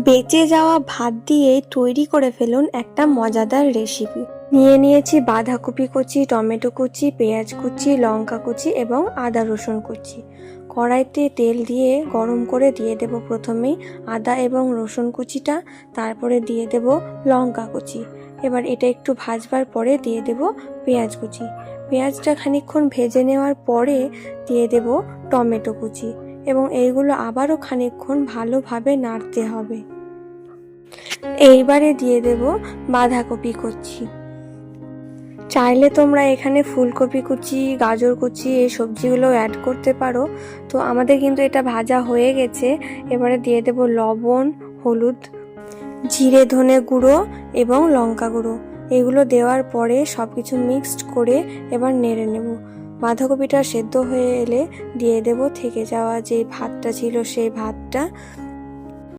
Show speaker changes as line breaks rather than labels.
বেঁচে যাওয়া ভাত দিয়ে তৈরি করে ফেলুন একটা মজাদার রেসিপি। নিয়ে নিয়েছি বাঁধাকপি কুচি, টমেটো কুচি, পেঁয়াজ কুচি, লঙ্কা কুচি এবং আদা রসুন কুচি। কড়াইতে তেল দিয়ে গরম করে দিয়ে দেব প্রথমেই আদা এবং রসুন কুচিটা, তারপরে দিয়ে দেব লঙ্কা কুচি। এবার এটা একটু ভাজবার পরে দিয়ে দেব পেঁয়াজ কুচি। পেঁয়াজটা খানিকক্ষণ ভেজে নেওয়ার পরে দিয়ে দেব টমেটো কুচি এবং এইগুলো আবারও খানিকক্ষণ ভালোভাবে নাড়তে হবে। এইবারে দিয়ে দেব বাঁধাকপি কুচি। চাইলে তোমরা এখানে ফুলকপি কুচি, গাজর কুচি এই সবজিগুলো অ্যাড করতে পারো। তো আমাদের কিন্তু এটা ভাজা হয়ে গেছে। এবারে দিয়ে দেব লবণ, হলুদ, জিরে ধনে গুঁড়ো এবং লঙ্কা গুঁড়ো। এগুলো দেওয়ার পরে সব কিছু মিক্সড করে এবার নেড়ে নেব। বাঁধাকপিটা সেদ্ধ হয়ে এলে দিয়ে দেব থেকে যাওয়া যে ভাতটা ছিল সেই ভাতটা।